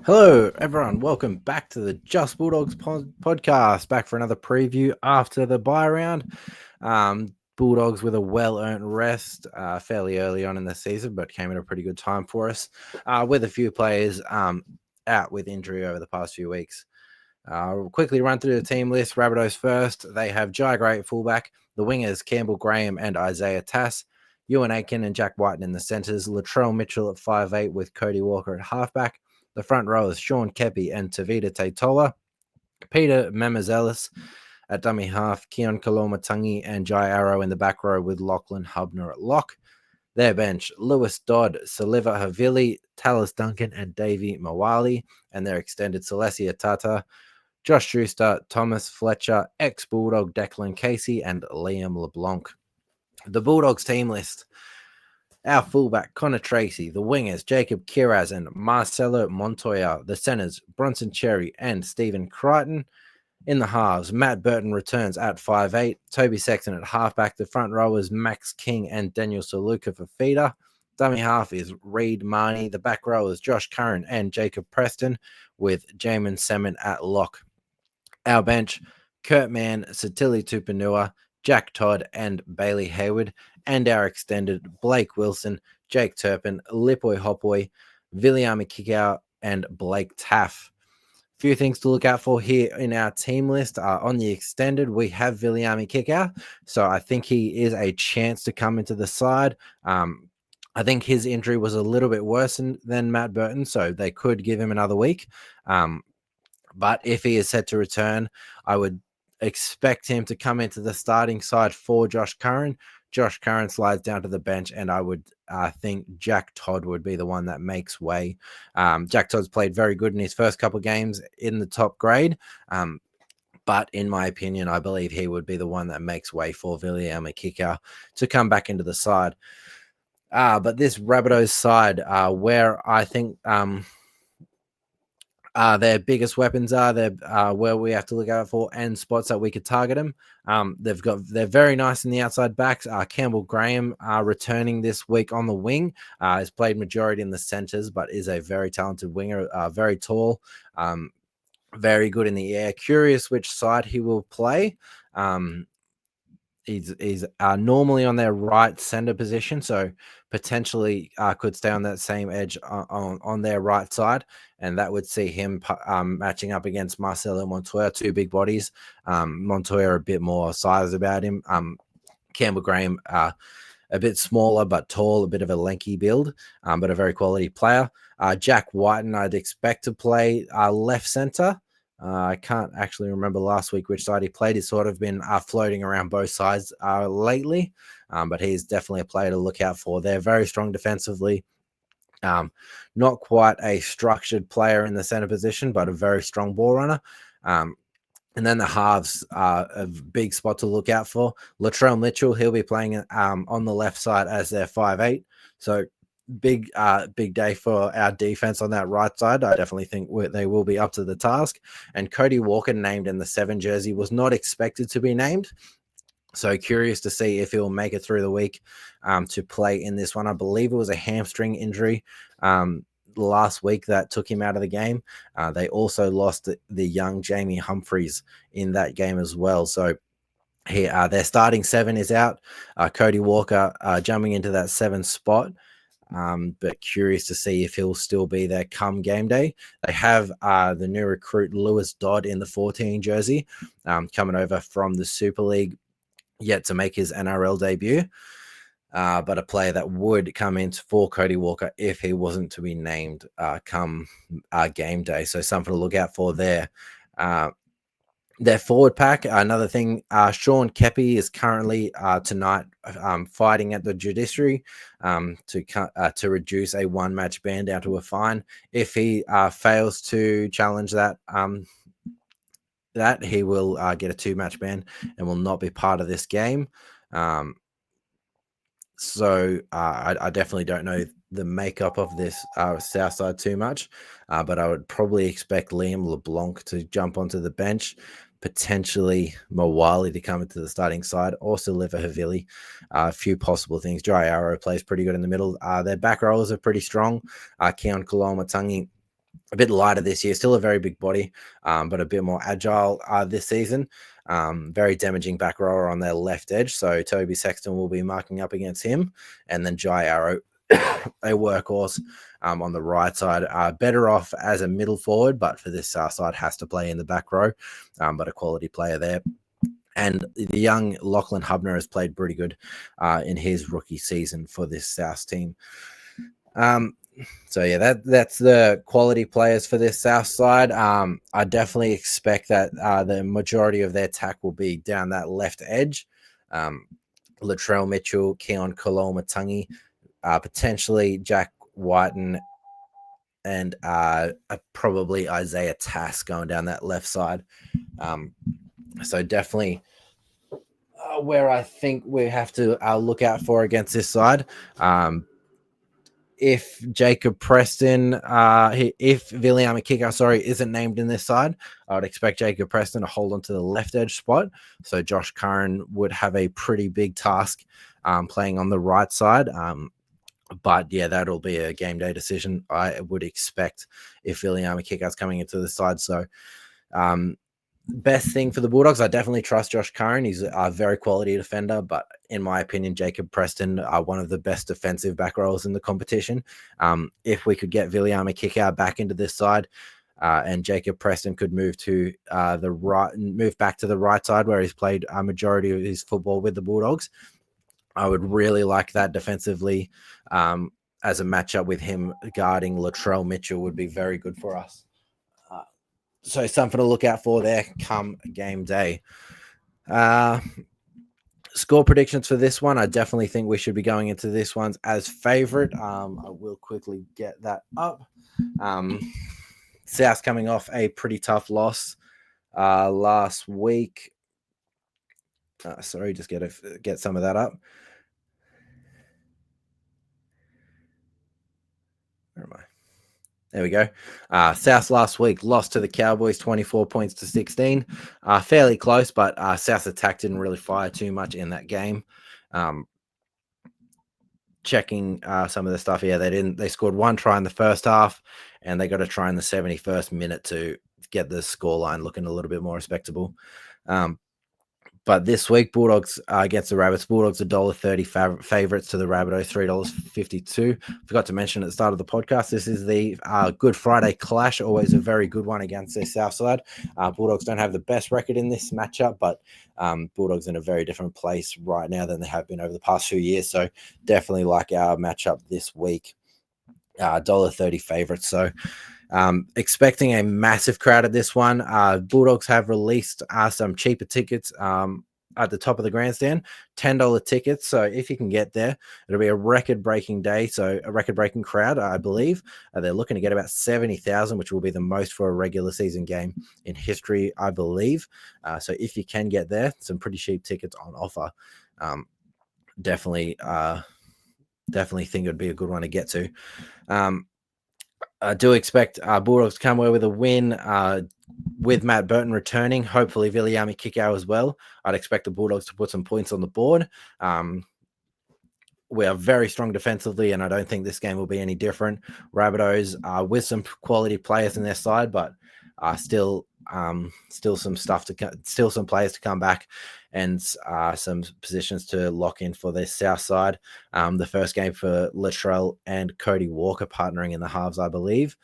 Hello, everyone. Welcome back to the Just Bulldogs podcast. Back for another preview after the bye round. Bulldogs with a well-earned rest fairly early on in the season, but came at a pretty good time for us with a few players out with injury over the past few weeks. We'll quickly run through the team list. Rabbitohs first. They have Jai Gray at fullback, the wingers Campbell Graham and Isaiah Tass, Ewan Aitken and Jack Whiten in the centres, Latrell Mitchell at 5'8" with Cody Walker at halfback. The front row is Sean Kepi and Tavita Taitola, Peter Memazelis at dummy half, Keon Kalomatangi and Jai Arrow in the back row with Lachlan Hubner at lock. Their bench, Lewis Dodd, Saliva Havili, Talis Duncan and Davey Mawali, and their extended Celestia Tata, Josh Schuster, Thomas Fletcher, ex-Bulldog Declan Casey, and Liam LeBlanc. The Bulldogs team list. Our fullback, Connor Tracy. The wingers, Jacob Kiraz and Marcelo Montoya. The centers, Bronson Cherry and Stephen Crichton. In the halves, Matt Burton returns at 5'8", Toby Sexton at halfback. The front rowers, Max King and Daniel Saluka for feeder. Dummy half is Reed Marnie. The back row is Josh Curran and Jacob Preston with Jamin Semin at lock. Our bench, Kurt Mann, Satili Tupanua, Jack Todd and Bailey Hayward, and our extended Blake Wilson, Jake Turpin, Lipoi Hopoi, Viliami Kikau, and Blake Taff. Few things to look out for here in our team list. On the extended, we have Viliami Kikau, so I think he is a chance to come into the side. I think his injury was a little bit worse than Matt Burton, so they could give him another week. But if he is set to return, I would expect him to come into the starting side for Josh Curran. Josh Curran slides down to the bench, and I would think Jack Todd would be the one that makes way. Jack Todd's played very good in his first couple of games in the top grade. But in my opinion, I believe he would be the one that makes way for Viliami Kikau to come back into the side. But this Rabbitohs side, where I think their biggest weapons are, where we have to look out for, and spots that we could target them. They're very nice in the outside backs. Campbell Graham returning this week on the wing. Has played majority in the centers, but is a very talented winger, very tall, very good in the air. Curious which side he will play. He's normally on their right center position, so potentially could stay on that same edge on their right side, and that would see him matching up against Marcelo Montoya, two big bodies. Montoya a bit more size about him. Campbell Graham a bit smaller but tall, a bit of a lanky build, but a very quality player. Jack Whiten I'd expect to play left center. I can't actually remember last week which side he played. He's sort of been floating around both sides lately, but he's definitely a player to look out for. They're very strong defensively. Not quite a structured player in the center position, but a very strong ball runner. And then the halves are a big spot to look out for. Latrell Mitchell, he'll be playing on the left side as their 5'8". So big day for our defense on that right side. I definitely think they will be up to the task. And Cody Walker, named in the 7 jersey, was not expected to be named. So curious to see if he'll make it through the week to play in this one. I believe it was a hamstring injury last week that took him out of the game. They also lost the young Jamie Humphreys in that game as well. So their starting 7 is out. Cody Walker jumping into that 7 spot. But curious to see if he'll still be there come game day. They have the new recruit Lewis Dodd in the 14 jersey coming over from the Super League, yet to make his NRL debut. But a player that would come in for Cody Walker if he wasn't to be named come game day. So something to look out for there. Their forward pack, another thing, Sean Kepi is currently tonight fighting at the judiciary to reduce a 1-match ban down to a fine. If he fails to challenge that, he will get a 2-match ban and will not be part of this game. So I definitely don't know the makeup of this South side too much, but I would probably expect Liam LeBlanc to jump onto the bench, potentially Mawali to come into the starting side, or Saliva Havili. A few possible things. Dry Arrow plays pretty good in the middle. Their back rollers are pretty strong. Keon Kalomatangi a bit lighter this year, still a very big body, but a bit more agile this season. Very damaging back rower on their left edge. So Toby Sexton will be marking up against him. And then Jai Arrow, a workhorse on the right side. Better off as a middle forward, but for this side has to play in the back row, but a quality player there. And the young Lachlan Hubner has played pretty good in his rookie season for this South team. So yeah, that's the quality players for this South side. I definitely expect that the majority of their attack will be down that left edge. Latrell Mitchell, Keon Koloma-Tungi, potentially Jack Whiten, and probably Isaiah Tass going down that left side. So definitely where I think we have to look out for against this side. If Jacob Preston, if Viliami Kikau, isn't named in this side, I would expect Jacob Preston to hold on to the left edge spot. So Josh Curran would have a pretty big task playing on the right side. But yeah, that'll be a game day decision, I would expect, if Viliami Kikau's coming into the side. So best thing for the Bulldogs, I definitely trust Josh Curran. He's a very quality defender, but in my opinion, Jacob Preston are one of the best defensive back rowers in the competition. If we could get Viliami Kikau back into this side, and Jacob Preston could move to the right, move back to the right side where he's played a majority of his football with the Bulldogs, I would really like that defensively. As a matchup with him guarding Latrell Mitchell would be very good for us. So something to look out for there come game day. Score predictions for this one. I definitely think we should be going into this one as favorite. I will quickly get that up. South coming off a pretty tough loss last week. Sorry, just get some of that up. Where am I? There we go. South last week lost to the Cowboys 24 points to 16. Fairly close, but South's attack didn't really fire too much in that game. Checking some of the stuff, yeah, they scored one try in the first half, and they got a try in the 71st minute to get the scoreline looking a little bit more respectable. But this week, Bulldogs against the Rabbits. Bulldogs $1.30 favorites to the Rabbitohs, $3.52. Forgot to mention at the start of the podcast, this is the Good Friday clash. Always a very good one against the South side. Bulldogs don't have the best record in this matchup, but Bulldogs in a very different place right now than they have been over the past few years. So definitely like our matchup this week. $1.30 favorites. So expecting a massive crowd at this one. Bulldogs have released some cheaper tickets at the top of the grandstand, $10 tickets. So if you can get there, it'll be a record-breaking day. So a record-breaking crowd, I believe. They're looking to get about 70,000, which will be the most for a regular season game in history, I believe. So if you can get there, some pretty cheap tickets on offer. Definitely think it'd be a good one to get to. I do expect Bulldogs to come away with a win with Matt Burton returning. Hopefully, Viliami Kikau as well. I'd expect the Bulldogs to put some points on the board. We are very strong defensively, and I don't think this game will be any different. Rabbitohs with some quality players in their side, but still some players to come back, and some positions to lock in for their South side. The first game for Latrell and Cody Walker partnering in the halves, I believe.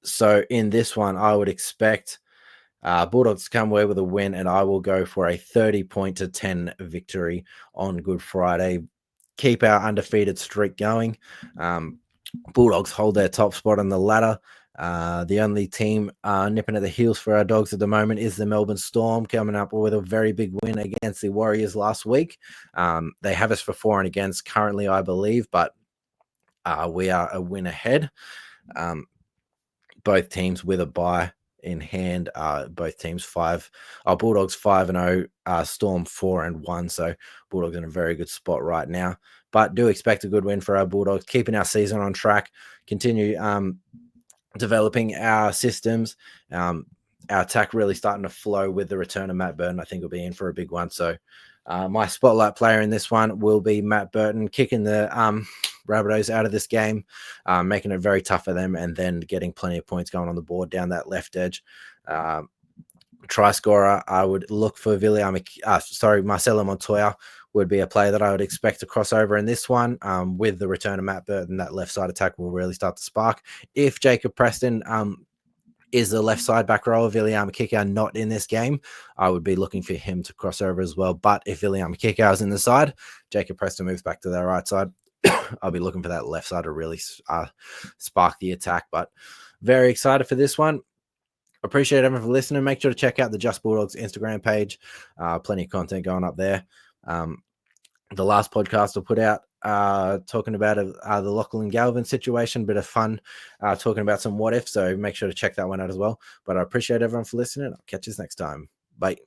So in this one, I would expect Bulldogs to come away with a win, and I will go for a 30-10 victory on Good Friday. Keep our undefeated streak going. Bulldogs hold their top spot on the ladder. The only team nipping at the heels for our Dogs at the moment is the Melbourne Storm, coming up with a very big win against the Warriors last week. They have us for 4 and against currently, I believe, but we are a win ahead. Both teams with a bye in hand. Both teams Bulldogs 5-0, Storm 4-1. So Bulldogs in a very good spot right now. But do expect a good win for our Bulldogs, keeping our season on track, continue developing our systems. Our attack really starting to flow with the return of Matt Burton. I think we'll be in for a big one. So My spotlight player in this one will be Matt Burton, kicking the Rabbitohs out of this game, making it very tough for them, and then getting plenty of points going on the board down that left edge. Try scorer, I would look for Marcelo Montoya would be a player that I would expect to cross over in this one. With the return of Matt Burton, that left side attack will really start to spark. If Jacob Preston is the left side back row of Viliama Kikau not in this game, I would be looking for him to cross over as well. But if Viliama Kikau is in the side, Jacob Preston moves back to the right side. I'll be looking for that left side to really spark the attack. But very excited for this one. Appreciate everyone for listening. Make sure to check out the Just Bulldogs Instagram page. Plenty of content going up there. The last podcast I put out talking about the Lachlan Galvin situation, bit of fun talking about some what if. So make sure to check that one out as well. But I appreciate everyone for listening. I'll catch you next time. Bye.